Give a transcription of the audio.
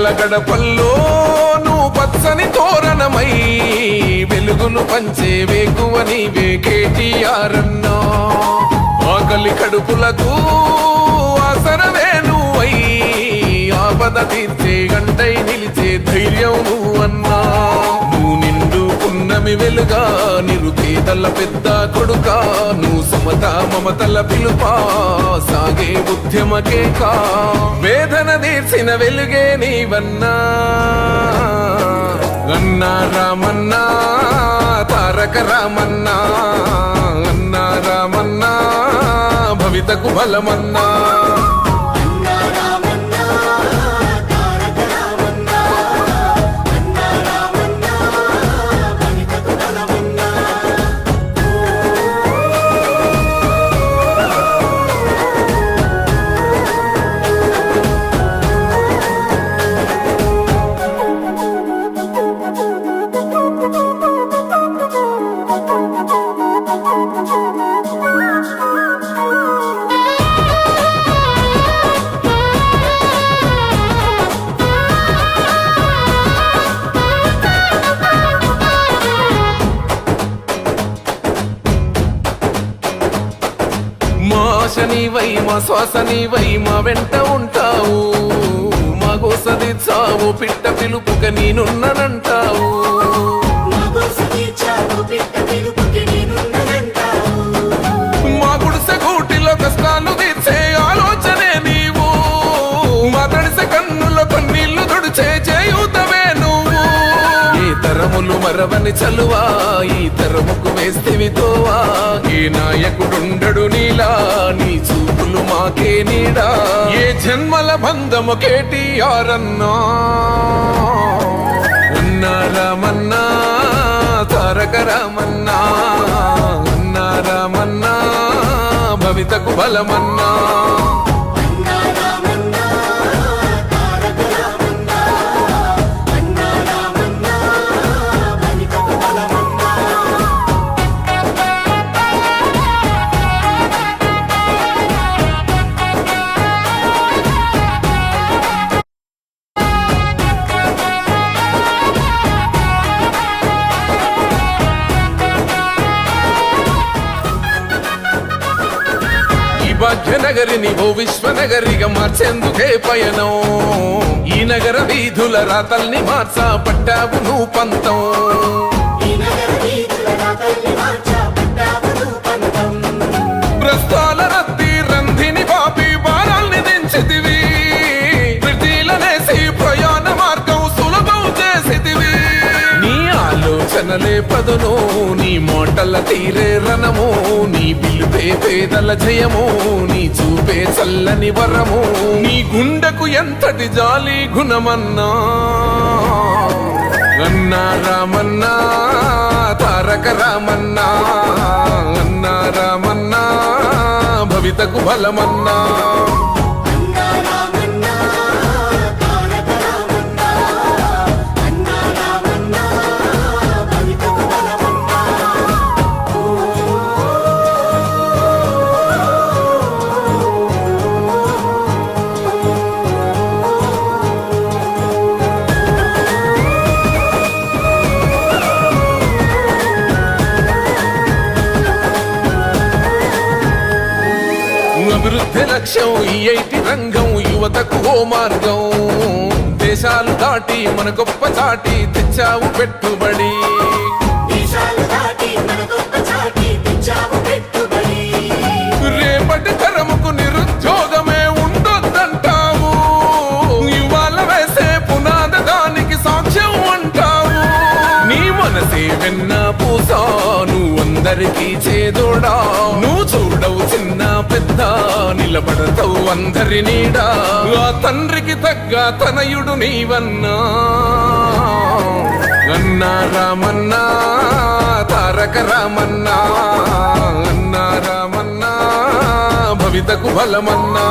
పేదల గడపల్లో నువ్వు పచ్చని తోరణమై వెలుగును పంచే వేకువ నీవే కేటీఆర్ అన్నా. ఆకలి కడుపులకు ఆసరవే నువ్వై ఆపద తీర్చే గంటై నిలిచే ధైర్యం నువ్వన్నా. నువ్వు నిండు పున్నమి వెలుగా నిరుపేదల పెద్ద కొడుకా. నువ్వు సమత మమతల పిలుపా సాగే ఉద్యమకేకా. వేదన తీర్చిన వెలుగే నీవన్నా. అన్నా రామన్నా తారక రామన్నా. అన్నా రామన్నా భవితకు బలమన్నా. నీవై మా శ్వాస నీవై మా వెంట ఉంటావు. మా గోసది చావు పిట్ట పిలుపుక నేనున్నానంటావు. మా గుడిసె గూటిలో కష్టాలు తీర్చే ఆలోచనే నీవు. మా తడిసె కన్నులో కన్నీళ్లు తుడిచే చేయూతవే నువ్వు. ఏ తరములు మరవని చలువా ఈ తరముకు వేస్తేవి తోవా. ఏ నాయకుడుండడు నీలా నీ చూపులు మాకే నీడా. ఏ జన్మల బంధము కేటీఆర్ అన్నా. అన్నా రామన్నా తారక రామన్నా. అన్నా రామన్నా భవితకు బలమన్నా. భాగ్యనగరిని ఓ విశ్వనగరిగా మార్చేందుకే పయనం. ఈ నగర వీధుల రాతల్ని మార్చా పట్టావు నువ్వు పంతం. ప్రస్తాల రద్దీ రంధిని పాపి భారాల్ని దించితివి. ప్రతిలనేసి ప్రయాణ మార్గం సులభం చేసితివి. నీ ఆలోచనలే పదును నీ మోటల తీరే రణము. నీ పిలుపే పేదల జయము. నీ చూపే చల్లని వరము. నీ గుండెకు ఎంతటి జాలి గుణమన్నా. అన్నా రామన్నా తారక రామన్నా. అన్నా రామన్నా భవితకు బలమన్నా. అభివృద్ధి లక్ష్యం ఈ ఐటి రంగం యువతకు ఓ మార్గం. దేశాలు దాటి మన గొప్ప చాటి తెచ్చావు పెట్టుబడి. రేపటి తరముకు నిరుద్యోగమే ఉండొద్దంటావు. ఇవాళ వేసే పునాద దానికి సాక్ష్యం అంటావు. నీ మనసే వెన్న పూసా నువ్వు అందరికీ చేదోడా. నువ్వు చూడవు చిన్న పెద్ద నిలబడతావు అందరి నీడా. ఆ తండ్రికి తగ్గ తనయుడు నీవన్నా. అన్నా రామన్నా తారక రామన్నా. అన్నా రామన్నా భవితకు బలమన్నా.